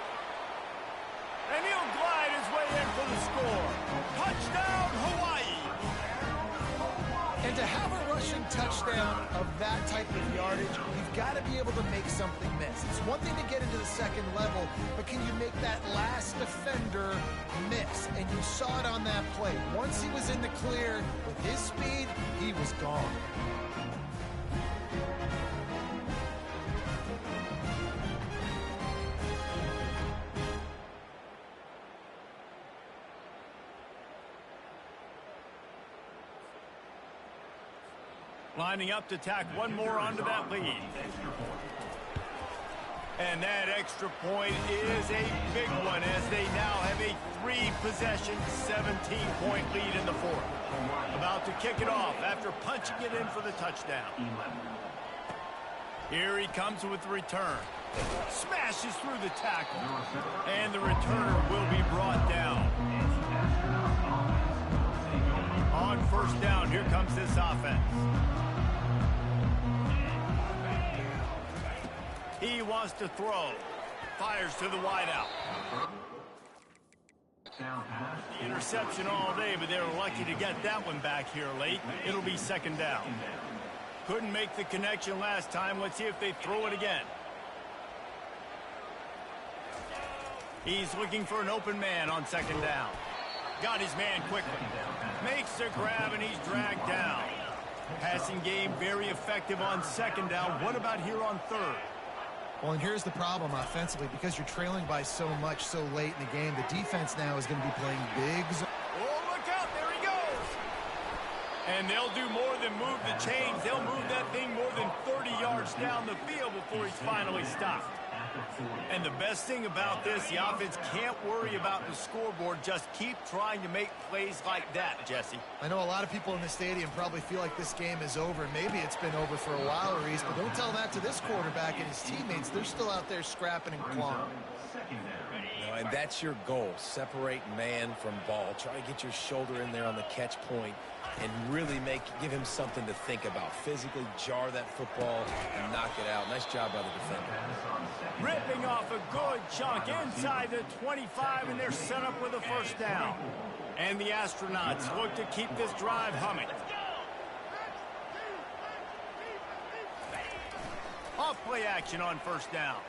And he'll glide his way in for the score. Touchdown, Hawaii! And to have a rushing touchdown of that type of yardage, you've got to be able to make something miss. It's one thing to get into the 2nd level, but can you make that last defender miss? And you saw it on that play. Once he was in the clear with his speed, he was gone. Lining up to tack one more onto that lead. And that extra point is a big one as they now have a 3-possession, 17-point lead in the 4th. About to kick it off after punching it in for the touchdown. Here he comes with the return. Smashes through the tackle. And the returner will be brought down. On first down, here comes this offense. He wants to throw. Fires to the wideout. The interception all day, but they were lucky to get that one back here late. It'll be 2nd down. Couldn't make the connection last time. Let's see if they throw it again. He's looking for an open man on 2nd down. Got his man quickly. Makes the grab, and he's dragged down. Passing game very effective on 2nd down. What about here on 3rd? Well, and here's the problem offensively. Because you're trailing by so much so late in the game, the defense now is going to be playing bigs. Oh, look out. There he goes. And they'll do more than move the chains. They'll move that thing more than 30 yards down the field before he's finally stopped. And the best thing about this, the offense can't worry about the scoreboard. Just keep trying to make plays like that, Jesse. I know a lot of people in the stadium probably feel like this game is over. Maybe it's been over for a while, Reese, but don't tell that to this quarterback and his teammates. They're still out there scrapping and clawing. And that's your goal. Separate man from ball. Try to get your shoulder in there on the catch point and really give him something to think about. Physically jar that football and knock it out. Nice job by the defender. Ripping off a good chunk inside the 25, and they're set up with a first down. And the Astronauts look to keep this drive humming. Off play action on first down.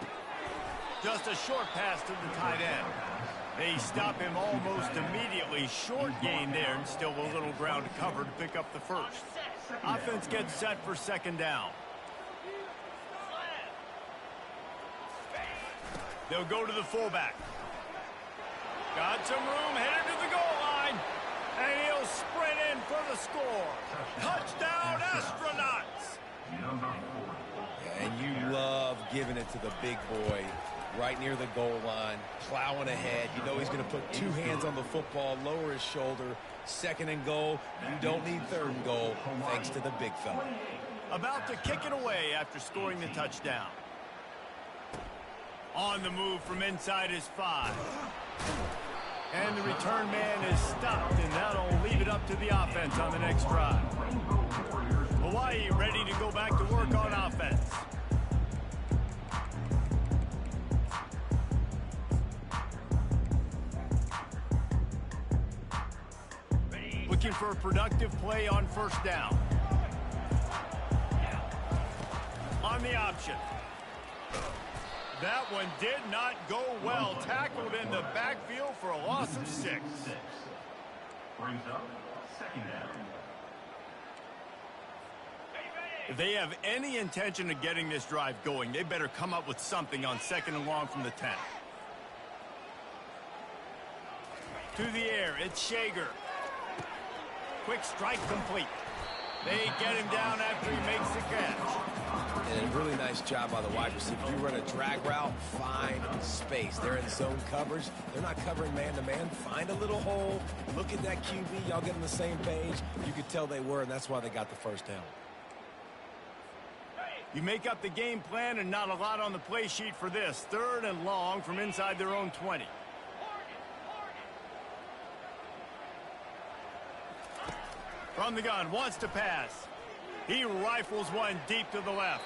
Just a short pass to the tight end. They stop him almost immediately. Short gain there, and still a little ground to cover to pick up the first. Offense gets set for second down. They'll go to the fullback. Got some room, headed to the goal line. And he'll sprint in for the score. Touchdown, Astronauts! And you love giving it to the big boy right near the goal line, plowing ahead. You know he's going to put two hands on the football, lower his shoulder. Second and goal. You don't need third and goal, thanks to the big fella. About to kick it away after scoring the touchdown. On the move from inside his 5. And the return man is stopped, and that'll leave it up to the offense on the next drive. Hawaii ready to go back to work on offense. Looking for a productive play on first down. On the option. That one did not go well. Tackled in the backfield for a loss of 6. Brings up second down. If they have any intention of getting this drive going, they better come up with something on second and long from the 10. To the air, it's Shager. Quick strike complete. They get him down after he makes the catch. And a really nice job by the wide receiver. You run a drag route, find space. They're in zone coverage. They're not covering man-to-man. Find a little hole. Look at that QB. Y'all get on the same page. You could tell they were, and that's why they got the first down. You make up the game plan and not a lot on the play sheet for this. Third and long from inside their own 20. From the gun, wants to pass. He rifles one deep to the left.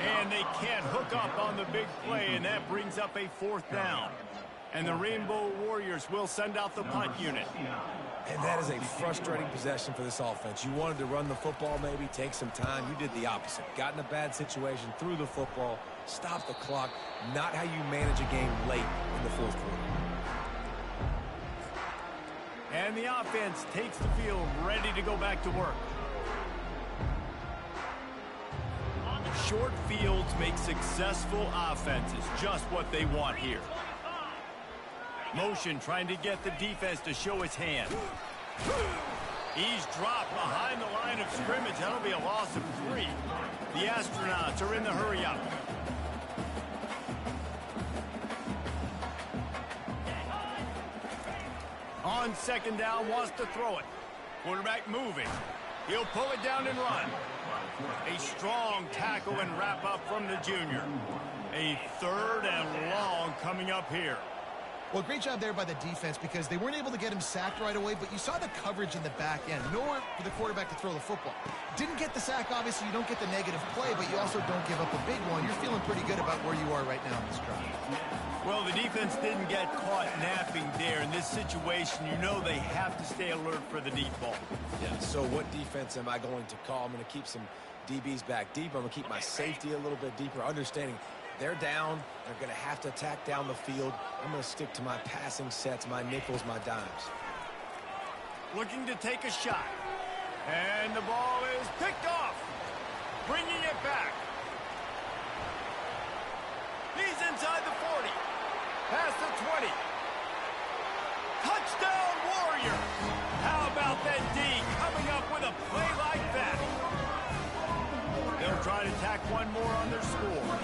And they can't hook up on the big play, and that brings up a fourth down. And the Rainbow Warriors will send out the punt unit. And that is a frustrating possession for this offense. You wanted to run the football, maybe take some time. You did the opposite. Got in a bad situation, threw the football, stopped the clock. Not how you manage a game late in the fourth quarter. And the offense takes the field, ready to go back to work. Short fields make successful offenses, just what they want here. Motion trying to get the defense to show his hand. He's dropped behind the line of scrimmage. That'll be a loss of 3. The Astronauts are in the hurry up. On second down, wants to throw it. Quarterback moving. He'll pull it down and run. A strong tackle and wrap up from the junior. A third and long coming up here. Well, great job there by the defense because they weren't able to get him sacked right away, but you saw the coverage in the back end. Nowhere for the quarterback to throw the football. Didn't get the sack, obviously. You don't get the negative play, but you also don't give up a big one. You're feeling pretty good about where you are right now in this drive. Well, the defense didn't get caught napping there. In this situation, you know they have to stay alert for the deep ball. Yeah, so what defense am I going to call? I'm going to keep some DBs back deep. I'm going to keep my safety a little bit deeper, understanding they're down. They're going to have to attack down the field. I'm going to stick to my passing sets, my nickels, my dimes. Looking to take a shot. And the ball is picked off. Bringing it back. He's inside the 40. Past the 20. Touchdown Warriors. How about that D coming up with a a play like that. They'll try to tack one more on their score.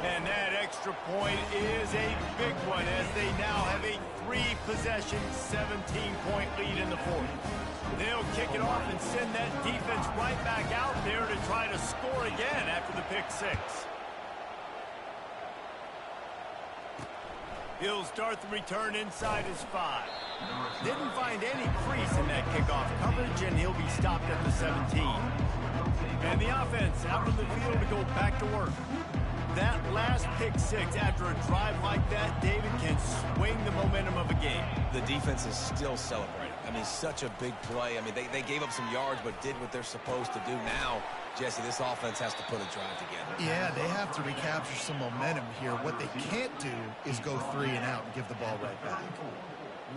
And that extra point is a big one as they now have a 3-possession, 17-point lead in the fourth. They'll kick it off and send that defense right back out there to try to score again after the pick six. He'll start the return inside his 5. Didn't find any crease in that kickoff coverage, and he'll be stopped at the 17. And the offense out on the field to go back to work. That last pick six after a drive like that, David, can swing the momentum of a game. The defense is still celebrating. I mean, such a big play. I mean, they gave up some yards but did what they're supposed to do. Now, Jesse, this offense has to put a drive together. Yeah, they have to recapture some momentum here. What they can't do is go 3 and out and give the ball right back.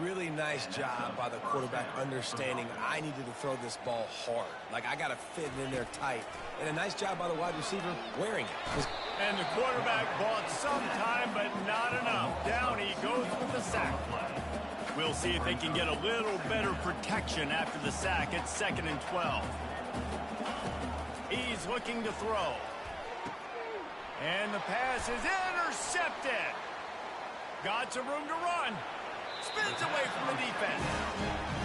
Really nice job by the quarterback understanding I needed to throw this ball hard. Like, I got to fit it in there tight. And a nice job by the wide receiver wearing it. And the quarterback bought some time, but not enough. Down he goes with the sack play. We'll see if they can get a little better protection after the sack at 2nd and 12. He's looking to throw. And the pass is intercepted. Got some room to run. Spins away from the defense.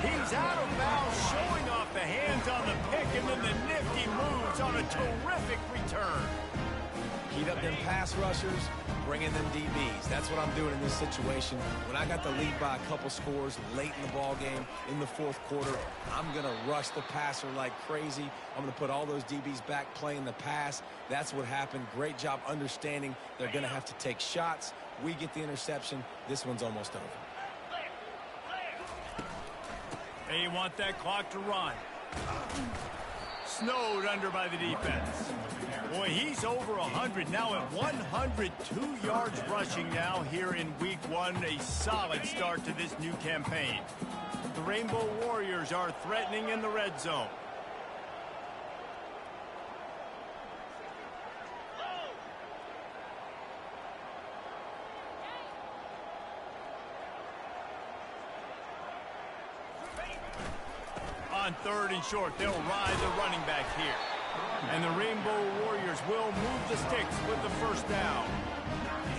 He's out of bounds, showing off the hands on the pick, and then the nifty moves on a terrific return. Heat up them pass rushers, bring in them DBs. That's what I'm doing in this situation. When I got the lead by a couple scores late in the ball game, in the fourth quarter, I'm going to rush the passer like crazy. I'm going to put all those DBs back playing the pass. That's what happened. Great job understanding they're going to have to take shots. We get the interception. This one's almost over. They want that clock to run. Snowed under by the defense. Boy, he's over 100 now at 102 yards rushing now here in week 1. A solid start to this new campaign. The Rainbow Warriors are threatening in the red zone. On 3rd and short, they'll ride the running back here. And the Rainbow Warriors will move the sticks with the first down.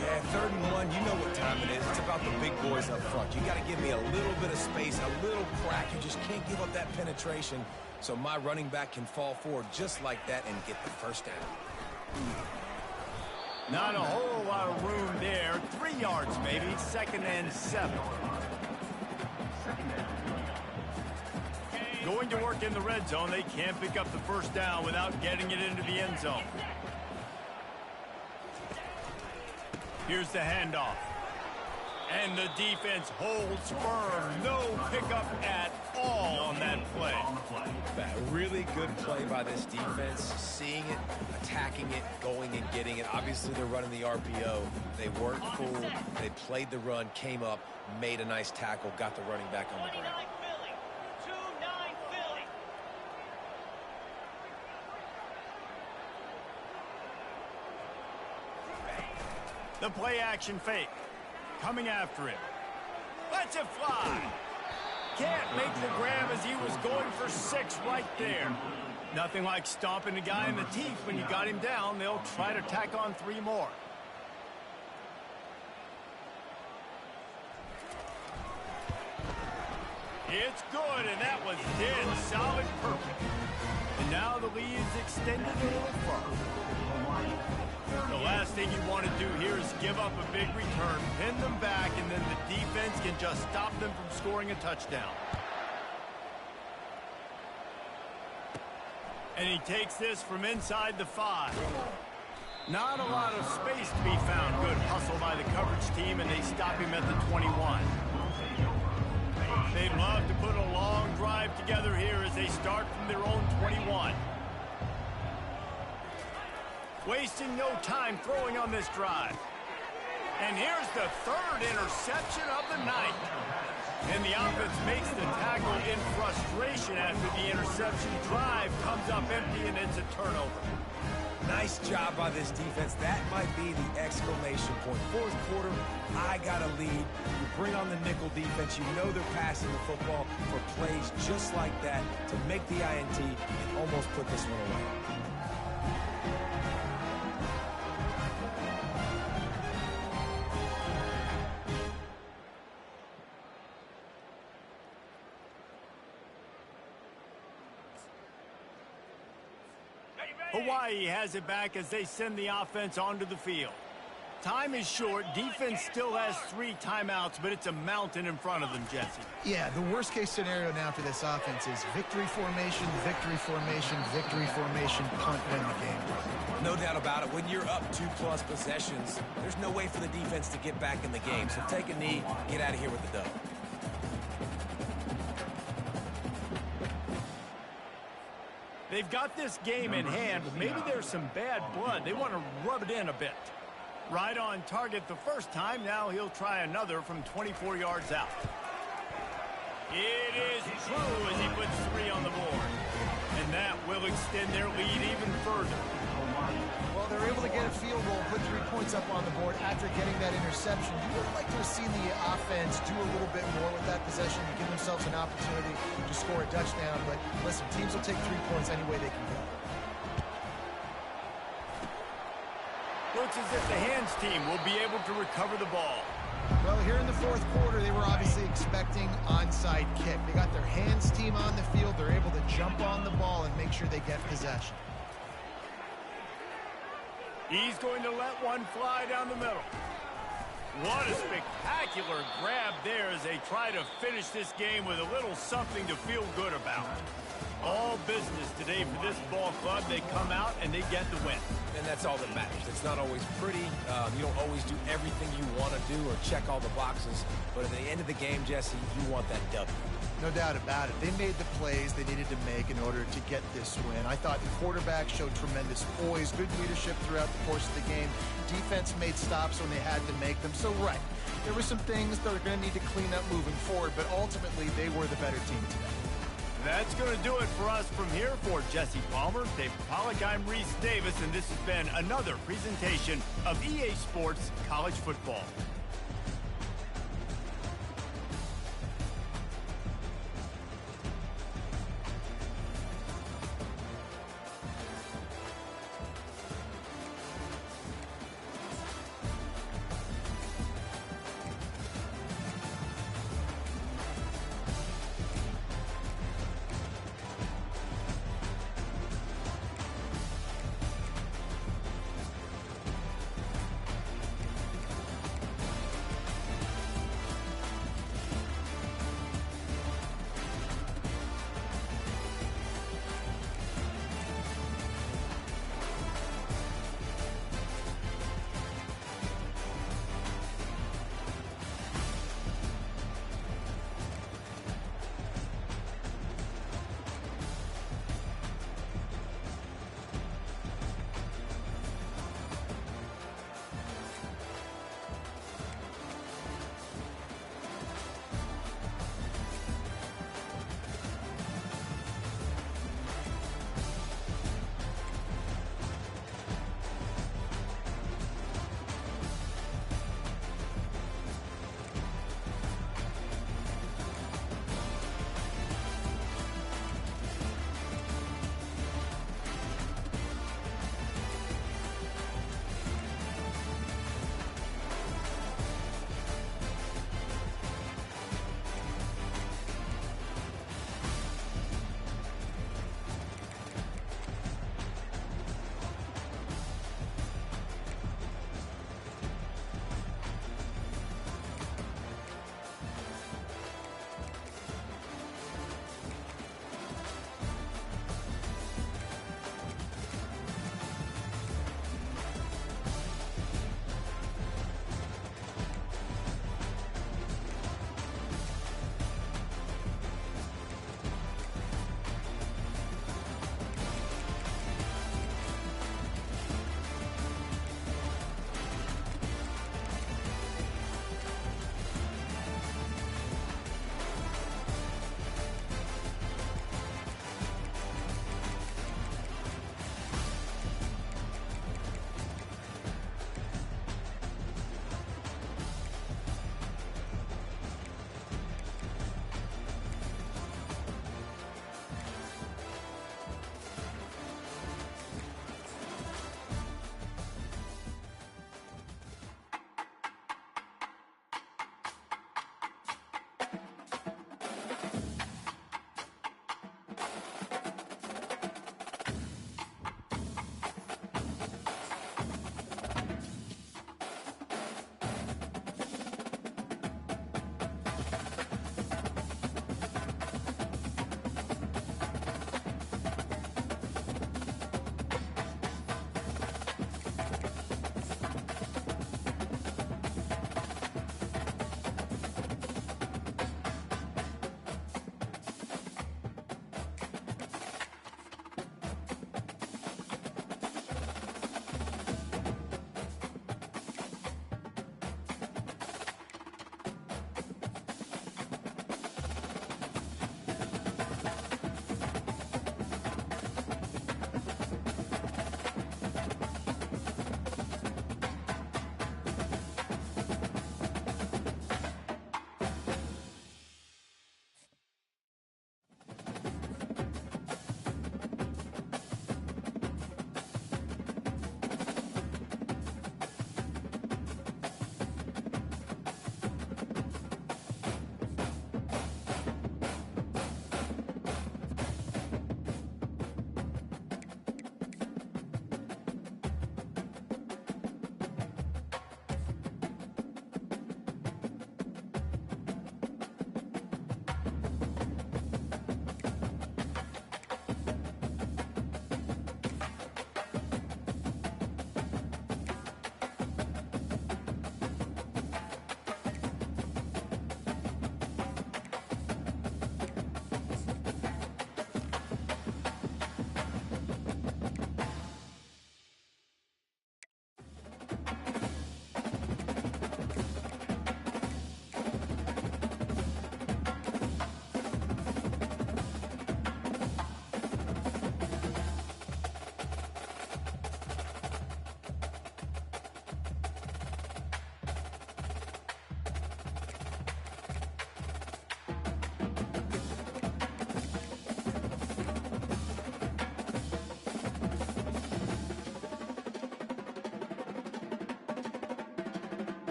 Yeah, 3rd and 1, you know what time it is. It's about the big boys up front. You got to give me a little bit of space, a little crack. You just can't give up that penetration so my running back can fall forward just like that and get the first down. Not a whole lot of room there. 3 yards maybe, 2nd and 7. Going to work in the red zone. They can't pick up the first down without getting it into the end zone. Here's the handoff. And the defense holds firm. No pickup at all on that play. A really good play by this defense. Seeing it, attacking it, going and getting it. Obviously, they're running the RPO. They weren't fooled. They played the run, came up, made a nice tackle, got the running back on the ground. The play action fake. Coming after him. Lets it fly. Can't make the grab as he was going for 6 right there. Nothing like stomping the guy in the teeth when you got him down. They'll try to tack on 3 more. It's good, and that was dead solid perfect. And now the lead is extended a little further. The last thing you want to do here is give up a big return, pin them back, and then the defense can just stop them from scoring a touchdown. And he takes this from inside the 5. Not a lot of space to be found. Good hustle by the coverage team, and they stop him at the 21. They'd love to put a long drive together here as they start from their own 21. Wasting no time throwing on this drive. And here's the 3rd interception of the night. And the offense makes the tackle in frustration after the interception. Drive comes up empty, and it's a turnover. Nice job by this defense. That might be the exclamation point. Fourth quarter, I got a lead. You bring on the nickel defense. You know they're passing the football for plays just like that to make the INT and almost put this one away. Hawaii has it back as they send the offense onto the field. Time is short. Defense still has 3 timeouts, but it's a mountain in front of them, Jesse. Yeah, the worst-case scenario now for this offense is victory formation, victory formation, victory formation, punt, win the game. No doubt about it. When you're up 2+ possessions, there's no way for the defense to get back in the game. So take a knee, get out of here with the dub. They've got this game in hand, but maybe there's some bad blood. They want to rub it in a bit. Right on target the first time. Now he'll try another from 24 yards out. It is true as he puts 3 on the board. And that will extend their lead even further. Well, they're able to get a field goal, put 3 points up on the board after getting that interception. You would like to have seen the offense do a little bit more with that possession to give themselves an opportunity to score a touchdown. But listen, teams will take 3 points any way they can go. Looks as if the hands team will be able to recover the ball. Well, here in the fourth quarter, they were obviously expecting onside kick. They got their hands team on the field. They're able to jump on the ball and make sure they get possession. He's going to let one fly down the middle. What a spectacular grab there as they try to finish this game with a little something to feel good about. All business today for this ball club. They come out and they get the win. And that's all that matters. It's not always pretty. You don't always do everything you want to do or check all the boxes. But at the end of the game, Jesse, you want that W. No doubt about it. They made the plays they needed to make in order to get this win. I thought the quarterback showed tremendous poise, good leadership throughout the course of the game. Defense made stops when they had to make them. So, right, there were some things that are going to need to clean up moving forward, but ultimately they were the better team today. That's going to do it for us from here. For Jesse Palmer, Dave Pollack, I'm Reese Davis, and this has been another presentation of EA Sports College Football.